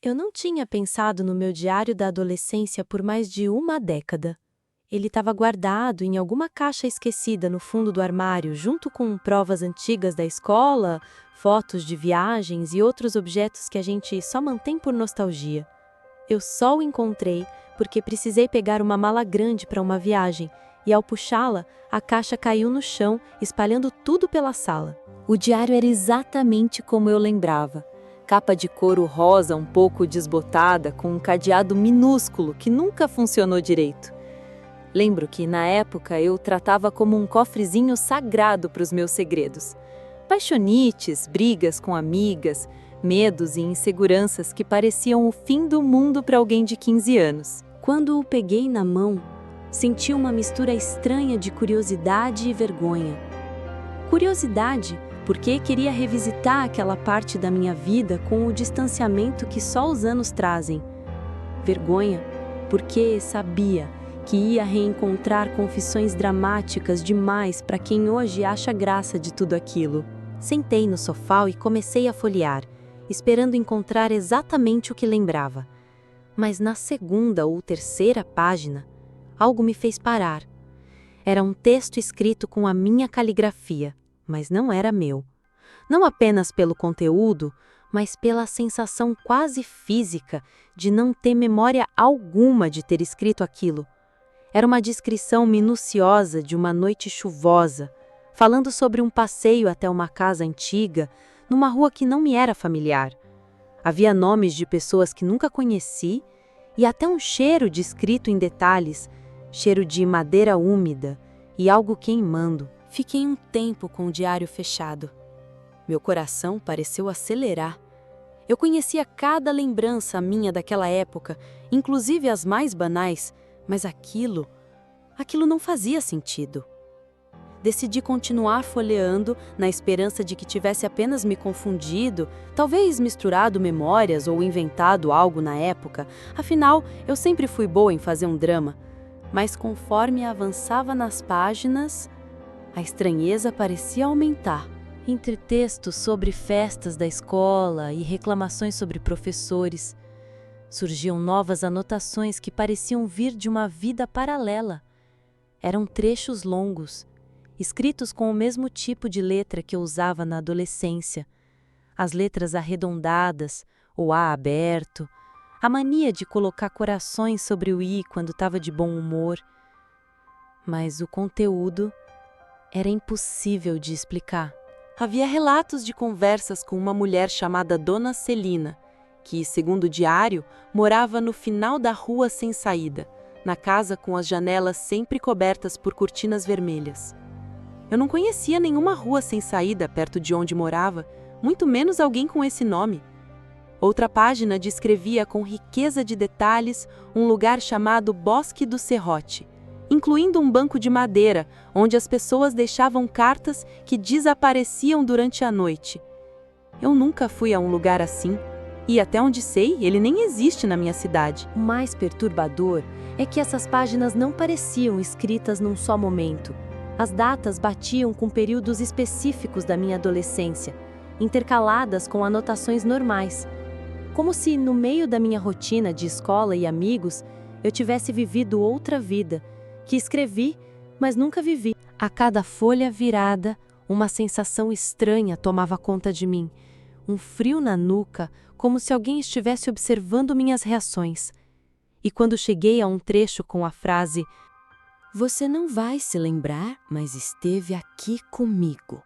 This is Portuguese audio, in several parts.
Eu não tinha pensado no meu diário da adolescência por mais de uma década. Ele estava guardado em alguma caixa esquecida no fundo do armário, junto com provas antigas da escola, fotos de viagens e outros objetos que a gente só mantém por nostalgia. Eu só o encontrei porque precisei pegar uma mala grande para uma viagem, e ao puxá-la, a caixa caiu no chão, espalhando tudo pela sala. O diário era exatamente como eu lembrava. Capa de couro rosa um pouco desbotada, com um cadeado minúsculo que nunca funcionou direito. Lembro que, na época, eu tratava como um cofrezinho sagrado para os meus segredos. Paixonites, brigas com amigas, medos e inseguranças que pareciam o fim do mundo para alguém de 15 anos. Quando o peguei na mão, senti uma mistura estranha de curiosidade e vergonha. Curiosidade, porque queria revisitar aquela parte da minha vida com o distanciamento que só os anos trazem. Vergonha, porque sabia que ia reencontrar confissões dramáticas demais para quem hoje acha graça de tudo aquilo. Sentei no sofá e comecei a folhear, esperando encontrar exatamente o que lembrava. Mas na segunda ou terceira página, algo me fez parar. Era um texto escrito com a minha caligrafia, mas não era meu. Não apenas pelo conteúdo, mas pela sensação quase física de não ter memória alguma de ter escrito aquilo. Era uma descrição minuciosa de uma noite chuvosa, falando sobre um passeio até uma casa antiga, numa rua que não me era familiar. Havia nomes de pessoas que nunca conheci e até um cheiro descrito em detalhes, cheiro de madeira úmida e algo queimando. Fiquei um tempo com o diário fechado. Meu coração pareceu acelerar. Eu conhecia cada lembrança minha daquela época, inclusive as mais banais, mas aquilo não fazia sentido. Decidi continuar folheando na esperança de que tivesse apenas me confundido, talvez misturado memórias ou inventado algo na época. Afinal, eu sempre fui boa em fazer um drama. Mas conforme avançava nas páginas, a estranheza parecia aumentar. Entre textos sobre festas da escola e reclamações sobre professores, surgiam novas anotações que pareciam vir de uma vida paralela. Eram trechos longos, escritos com o mesmo tipo de letra que eu usava na adolescência. As letras arredondadas, o A aberto, a mania de colocar corações sobre o I quando estava de bom humor. Mas o conteúdo era impossível de explicar. Havia relatos de conversas com uma mulher chamada Dona Celina, que, segundo o diário, morava no final da rua sem saída, na casa com as janelas sempre cobertas por cortinas vermelhas. Eu não conhecia nenhuma rua sem saída perto de onde morava, muito menos alguém com esse nome. Outra página descrevia com riqueza de detalhes um lugar chamado Bosque do Serrote, incluindo um banco de madeira, onde as pessoas deixavam cartas que desapareciam durante a noite. Eu nunca fui a um lugar assim, e até onde sei, ele nem existe na minha cidade. O mais perturbador é que essas páginas não pareciam escritas num só momento. As datas batiam com períodos específicos da minha adolescência, intercaladas com anotações normais. Como se, no meio da minha rotina de escola e amigos, eu tivesse vivido outra vida, que escrevi, mas nunca vivi. A cada folha virada, uma sensação estranha tomava conta de mim. Um frio na nuca, como se alguém estivesse observando minhas reações. E quando cheguei a um trecho com a frase "Você não vai se lembrar, mas esteve aqui comigo",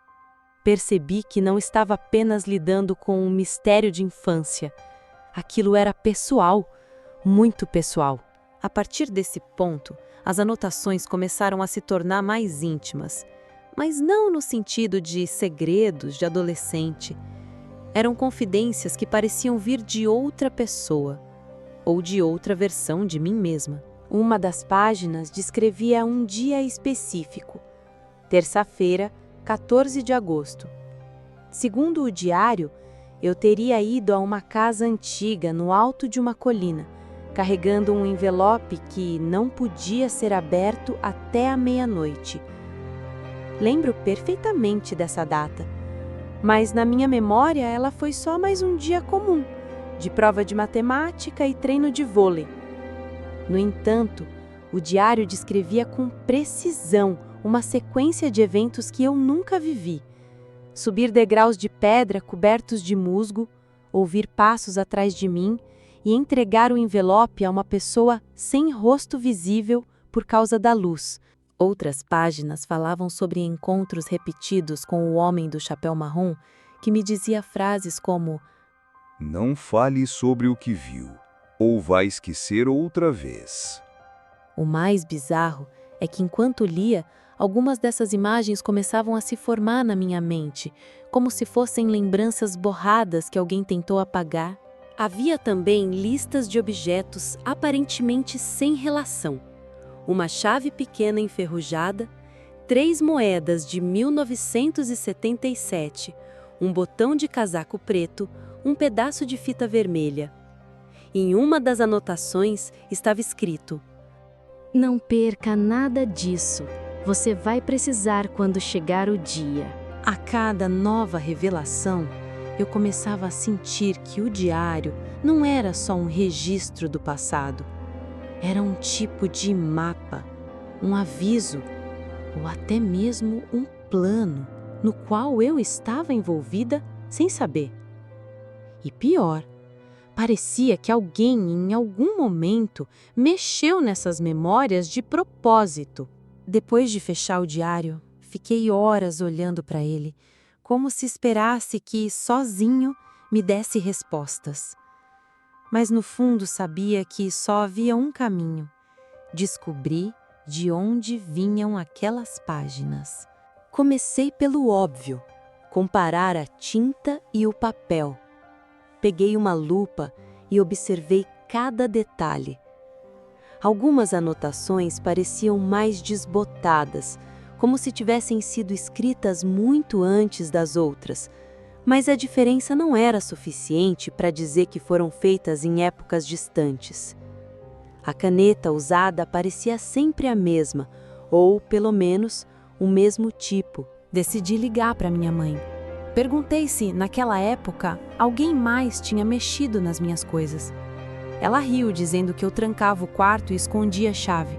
percebi que não estava apenas lidando com um mistério de infância. Aquilo era pessoal, muito pessoal. A partir desse ponto, as anotações começaram a se tornar mais íntimas, mas não no sentido de segredos de adolescente. Eram confidências que pareciam vir de outra pessoa, ou de outra versão de mim mesma. Uma das páginas descrevia um dia específico, terça-feira, 14 de agosto. Segundo o diário, eu teria ido a uma casa antiga no alto de uma colina, carregando um envelope que não podia ser aberto até a meia-noite. Lembro perfeitamente dessa data, mas na minha memória ela foi só mais um dia comum, de prova de matemática e treino de vôlei. No entanto, o diário descrevia com precisão uma sequência de eventos que eu nunca vivi. Subir degraus de pedra cobertos de musgo, ouvir passos atrás de mim e entregar o envelope a uma pessoa sem rosto visível por causa da luz. Outras páginas falavam sobre encontros repetidos com o homem do chapéu marrom, que me dizia frases como: "Não fale sobre o que viu, ou vai esquecer outra vez." O mais bizarro é que, enquanto lia, algumas dessas imagens começavam a se formar na minha mente, como se fossem lembranças borradas que alguém tentou apagar. Havia também listas de objetos aparentemente sem relação. Uma chave pequena enferrujada, 3 moedas de 1977, um botão de casaco preto, um pedaço de fita vermelha. Em uma das anotações estava escrito: "Não perca nada disso. Você vai precisar quando chegar o dia." A cada nova revelação, eu começava a sentir que o diário não era só um registro do passado. Era um tipo de mapa, um aviso, ou até mesmo um plano no qual eu estava envolvida sem saber. E pior, parecia que alguém em algum momento mexeu nessas memórias de propósito. Depois de fechar o diário, fiquei horas olhando para ele, como se esperasse que, sozinho, me desse respostas. Mas no fundo sabia que só havia um caminho: descobrir de onde vinham aquelas páginas. Comecei pelo óbvio: comparar a tinta e o papel. Peguei uma lupa e observei cada detalhe. Algumas anotações pareciam mais desbotadas, como se tivessem sido escritas muito antes das outras, mas a diferença não era suficiente para dizer que foram feitas em épocas distantes. A caneta usada parecia sempre a mesma, ou, pelo menos, o mesmo tipo. Decidi ligar para minha mãe. Perguntei se, naquela época, alguém mais tinha mexido nas minhas coisas. Ela riu, dizendo que eu trancava o quarto e escondia a chave.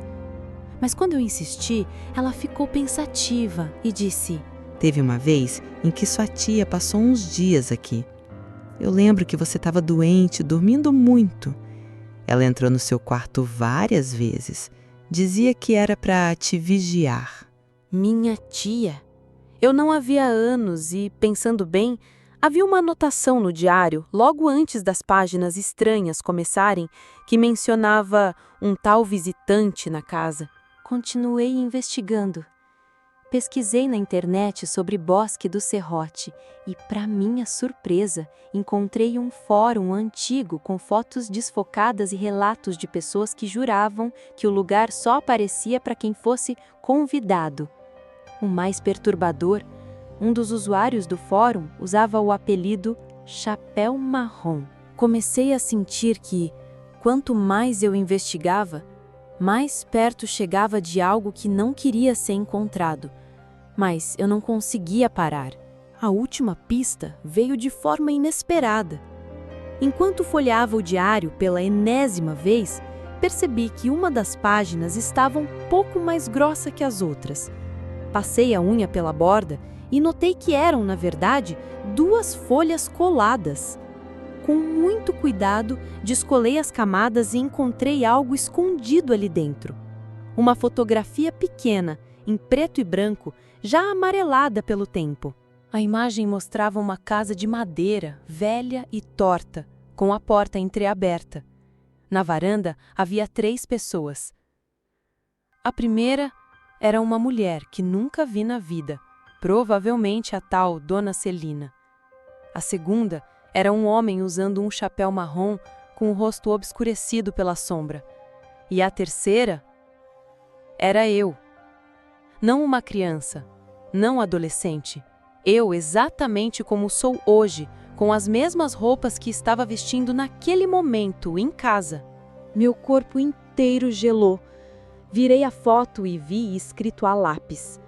Mas quando eu insisti, ela ficou pensativa e disse: "Teve uma vez em que sua tia passou uns dias aqui. Eu lembro que você estava doente, dormindo muito. Ela entrou no seu quarto várias vezes. Dizia que era para te vigiar." Minha tia? Eu não a via há anos e, pensando bem, havia uma anotação no diário, logo antes das páginas estranhas começarem, que mencionava um tal visitante na casa. Continuei investigando. Pesquisei na internet sobre Bosque do Serrote e, para minha surpresa, encontrei um fórum antigo com fotos desfocadas e relatos de pessoas que juravam que o lugar só aparecia para quem fosse convidado. O mais perturbador, um dos usuários do fórum usava o apelido Chapéu Marrom. Comecei a sentir que, quanto mais eu investigava, mais perto chegava de algo que não queria ser encontrado. Mas eu não conseguia parar. A última pista veio de forma inesperada. Enquanto folheava o diário pela enésima vez, percebi que uma das páginas estava um pouco mais grossa que as outras. Passei a unha pela borda e notei que eram, na verdade, 2 folhas coladas. Com muito cuidado, descolei as camadas e encontrei algo escondido ali dentro. Uma fotografia pequena, em preto e branco, já amarelada pelo tempo. A imagem mostrava uma casa de madeira, velha e torta, com a porta entreaberta. Na varanda havia 3 pessoas. A primeira era uma mulher que nunca vi na vida, provavelmente a tal Dona Celina. A segunda era um homem usando um chapéu marrom com o rosto obscurecido pela sombra. E a terceira era eu. Não uma criança, não adolescente. Eu exatamente como sou hoje, com as mesmas roupas que estava vestindo naquele momento, em casa. Meu corpo inteiro gelou. Virei a foto e vi escrito a lápis: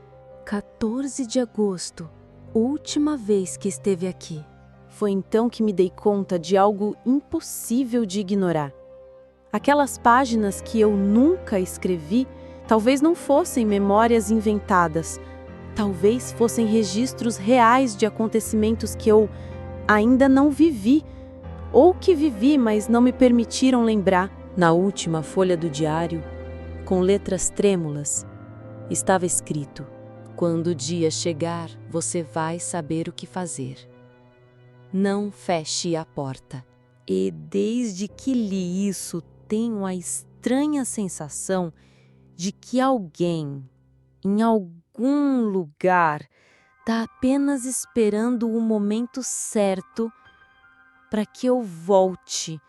14 de agosto, última vez que esteve aqui. Foi então que me dei conta de algo impossível de ignorar. Aquelas páginas que eu nunca escrevi talvez não fossem memórias inventadas, talvez fossem registros reais de acontecimentos que eu ainda não vivi, ou que vivi, mas não me permitiram lembrar. Na última folha do diário, com letras trêmulas, estava escrito: "Quando o dia chegar, você vai saber o que fazer. Não feche a porta." E desde que li isso, tenho a estranha sensação de que alguém, em algum lugar, está apenas esperando o momento certo para que eu volte